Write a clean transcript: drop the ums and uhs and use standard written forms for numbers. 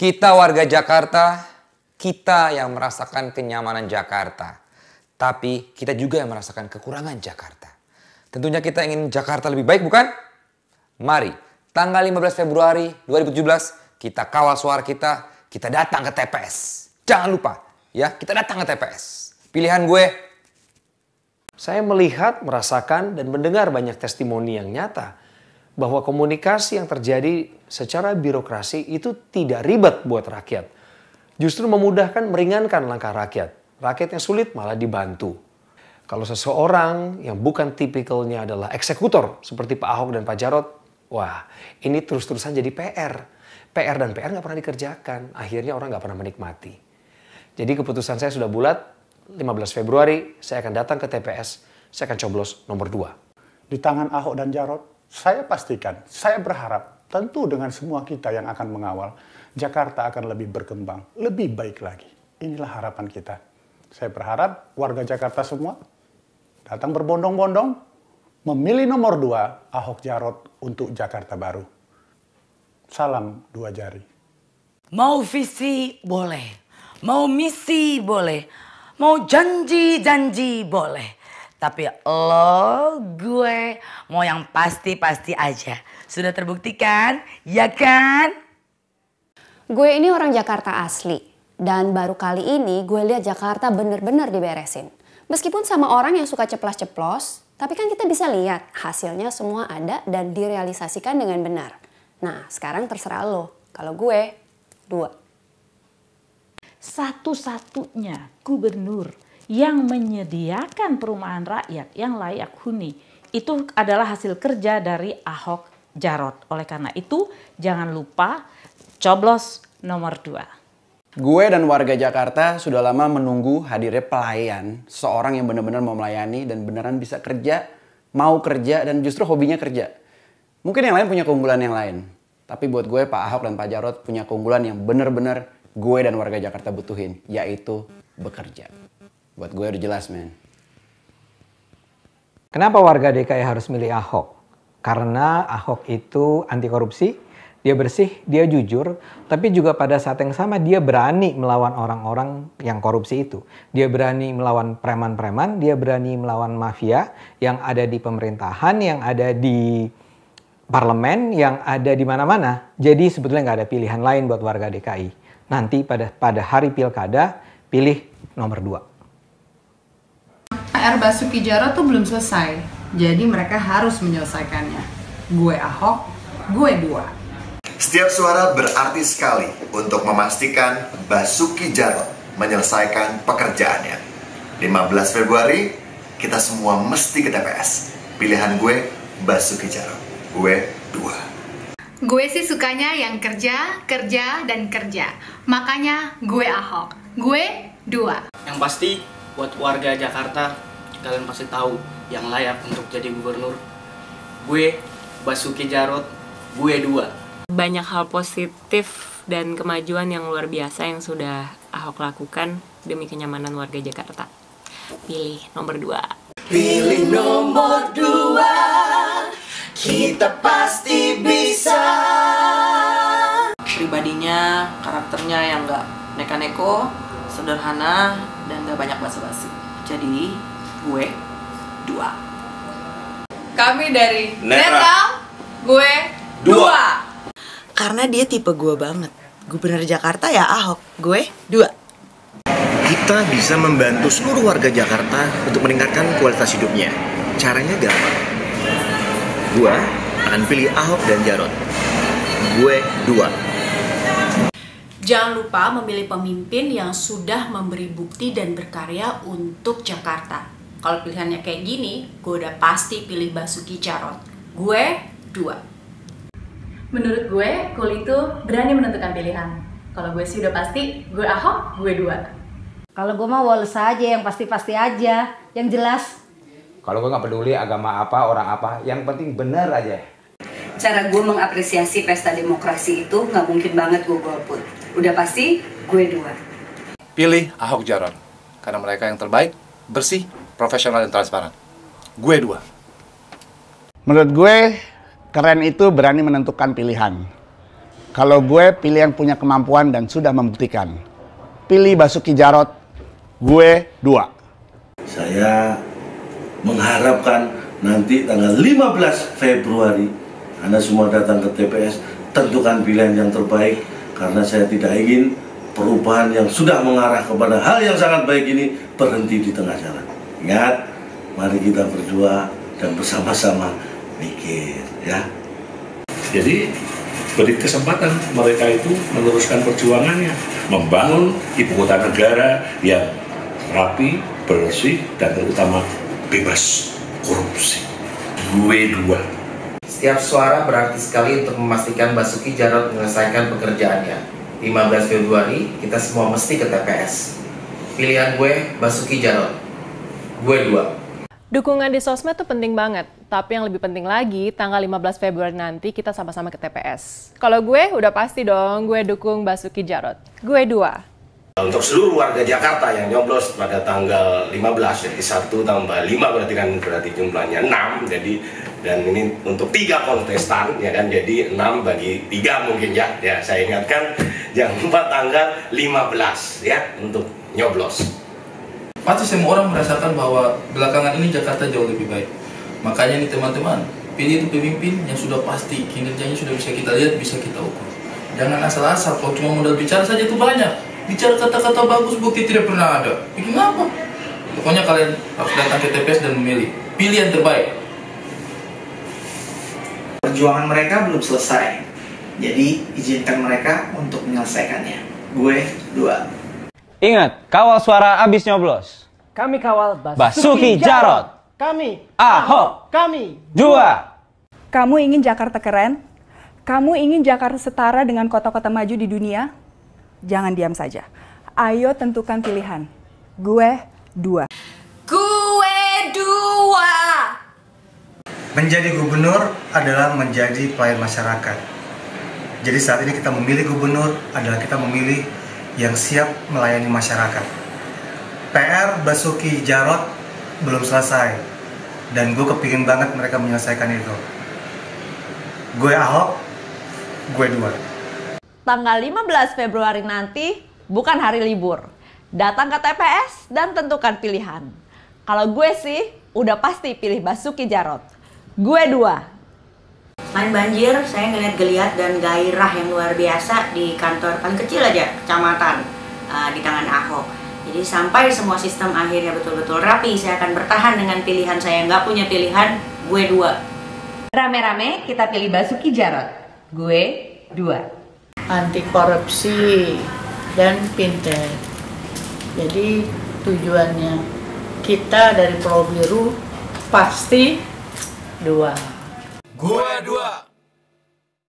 Kita warga Jakarta, kita yang merasakan kenyamanan Jakarta. Tapi kita juga yang merasakan kekurangan Jakarta. Tentunya kita ingin Jakarta lebih baik, bukan? Mari, tanggal 15 Februari 2017, kita kawal suara kita datang ke TPS. Jangan lupa, ya, kita datang ke TPS. Pilihan gue. Saya melihat, merasakan, dan mendengar banyak testimoni yang nyata bahwa komunikasi yang terjadi secara birokrasi itu tidak ribet buat rakyat. Justru memudahkan, meringankan langkah rakyat. Rakyat yang sulit malah dibantu. Kalau seseorang yang bukan tipikalnya adalah eksekutor seperti Pak Ahok dan Pak Jarot, wah, ini terus-terusan jadi PR. PR dan PR nggak pernah dikerjakan. Akhirnya orang nggak pernah menikmati. Jadi keputusan saya sudah bulat. 15 Februari saya akan datang ke TPS. Saya akan coblos nomor 2. Di tangan Ahok dan Jarot, saya pastikan, saya berharap, tentu dengan semua kita yang akan mengawal, Jakarta akan lebih berkembang, lebih baik lagi. Inilah harapan kita. Saya berharap warga Jakarta semua datang berbondong-bondong, memilih nomor 2 Ahok Jarot untuk Jakarta baru. Salam 2 jari. Mau visi boleh, mau misi boleh, mau janji-janji boleh. Tapi lo, gue mau yang pasti-pasti aja. Sudah terbukti kan? Ya kan? Gue ini orang Jakarta asli. Dan baru kali ini gue lihat Jakarta bener-bener diberesin. Meskipun sama orang yang suka ceplas-ceplos, tapi kan kita bisa lihat hasilnya semua ada dan direalisasikan dengan benar. Nah, sekarang terserah lo. Kalau gue, 2. Satu-satunya gubernur yang menyediakan perumahan rakyat yang layak huni itu adalah hasil kerja dari Ahok Jarot. Oleh karena itu, jangan lupa coblos nomor 2. Gue dan warga Jakarta sudah lama menunggu hadirnya pelayan, seorang yang benar-benar mau melayani dan beneran bisa kerja, mau kerja, dan justru hobinya kerja. Mungkin yang lain punya keunggulan yang lain, tapi buat gue Pak Ahok dan Pak Jarot punya keunggulan yang benar-benar gue dan warga Jakarta butuhin, yaitu bekerja. Buat gue udah jelas, men. Kenapa warga DKI harus milih Ahok? Karena Ahok itu anti korupsi. Dia bersih, dia jujur, tapi juga pada saat yang sama dia berani melawan orang-orang yang korupsi itu. Dia berani melawan preman-preman, dia berani melawan mafia yang ada di pemerintahan, yang ada di parlemen, yang ada di mana-mana. Jadi sebetulnya nggak ada pilihan lain buat warga DKI. Nanti pada hari pilkada, pilih nomor 2. PR Basuki Jarot tuh belum selesai, jadi mereka harus menyelesaikannya. Gue Ahok, gue 2. Setiap suara berarti sekali untuk memastikan Basuki Jarot menyelesaikan pekerjaannya. 15 Februari, kita semua mesti ke TPS. Pilihan gue, Basuki Jarot. Gue 2. Gue sih sukanya yang kerja, kerja, dan kerja. Makanya gue Ahok. Gue 2. Yang pasti, buat warga Jakarta, kalian pasti tahu yang layak untuk jadi gubernur. Gue, Basuki Jarot, gue 2. Banyak hal positif dan kemajuan yang luar biasa yang sudah Ahok lakukan demi kenyamanan warga Jakarta. Pilih nomor 2. Pilih nomor 2, kita pasti bisa. Pribadinya, karakternya yang gak neka-neko, sederhana, dan gak banyak basa-basi. Jadi, gue 2. Kami dari Netral, gue 2. Karena dia tipe gue banget. Gubernur Jakarta ya Ahok, gue 2. Kita bisa membantu seluruh warga Jakarta untuk meningkatkan kualitas hidupnya. Caranya gampang. Gue akan pilih Ahok dan Jarot. Gue 2. Jangan lupa memilih pemimpin yang sudah memberi bukti dan berkarya untuk Jakarta. Kalau pilihannya kayak gini, gue udah pasti pilih Basuki Jarot. Gue 2. Menurut gue, Kul itu berani menentukan pilihan. Kalau gue sih udah pasti, gue Ahok, gue 2. Kalau gue mah Wallace aja, yang pasti-pasti aja, yang jelas. Kalau gue nggak peduli agama apa, orang apa, yang penting bener aja. Cara gue mengapresiasi pesta demokrasi itu nggak mungkin banget gue golput. Udah pasti, gue 2. Pilih Ahok Jarot, karena mereka yang terbaik, bersih, profesional, dan transparan. Gue 2. Menurut gue, keren itu berani menentukan pilihan. Kalau gue pilih yang punya kemampuan dan sudah membuktikan. Pilih Basuki Jarot, gue 2. Saya mengharapkan nanti tanggal 15 Februari Anda semua datang ke TPS, tentukan pilihan yang terbaik, karena saya tidak ingin perubahan yang sudah mengarah kepada hal yang sangat baik ini berhenti di tengah jalan. Ingat, mari kita berdua dan bersama-sama mikir, ya. Jadi beri kesempatan mereka itu meneruskan perjuangannya, membangun ibu kota negara yang rapi, bersih, dan terutama bebas korupsi. Gue 2. Setiap suara berarti sekali untuk memastikan Basuki Jarot menyelesaikan pekerjaannya. 15 Februari, kita semua mesti ke TPS. Pilihan gue, Basuki Jarot. Gue 2. Dukungan di sosmed tuh penting banget. Tapi yang lebih penting lagi, tanggal 15 Februari nanti kita sama-sama ke TPS. Kalau gue, udah pasti dong gue dukung Basuki Jarot. Gue 2. Untuk seluruh warga Jakarta yang nyoblos pada tanggal 15, jadi 1 tambah 5 berarti jumlahnya 6. Jadi dan ini untuk 3 kontestan, ya kan, jadi 6 bagi 3 mungkin ya. Ya, saya ingatkan jangan lupa tanggal 15 ya untuk nyoblos. Pasti semua orang merasakan bahwa belakangan ini Jakarta jauh lebih baik. Makanya nih teman-teman, pilih itu pemimpin yang sudah pasti kinerjanya sudah bisa kita lihat, bisa kita ukur. Jangan asal-asal, kalau cuma modal bicara saja itu banyak. Bicara kata-kata bagus, bukti tidak pernah ada. Bikin apa? Pokoknya kalian harus datang ke TPS dan memilih. Pilih yang terbaik. Perjuangan mereka belum selesai. Jadi izinkan mereka untuk menyelesaikannya. Gue 2. Ingat, kawal suara abis nyoblos. Kami kawal Basuki Jarot. Kami Ahok. Kami 2. Kamu ingin Jakarta keren? Kamu ingin Jakarta setara dengan kota-kota maju di dunia? Jangan diam saja. Ayo tentukan pilihan. Gue 2. Gue 2. Menjadi gubernur adalah menjadi pelayan masyarakat. Jadi saat ini kita memilih gubernur adalah kita memilih yang siap melayani masyarakat. PR Basuki Jarot belum selesai. Dan gue kepingin banget mereka menyelesaikan itu. Gue Ahok, gue 2. Tanggal 15 Februari nanti bukan hari libur. Datang ke TPS dan tentukan pilihan. Kalau gue sih udah pasti pilih Basuki Jarot. Gue 2. Selain banjir, saya ngeliat geliat dan gairah yang luar biasa di kantor paling kecil aja, kecamatan, di tangan Ahok. Jadi sampai semua sistem akhirnya betul-betul rapi, saya akan bertahan dengan pilihan saya. Nggak punya pilihan, gue 2. Rame-rame kita pilih Basuki Jarot. Gue 2. Anti korupsi dan pinter. Jadi tujuannya kita dari Pulau Biru pasti 2. Gue 2.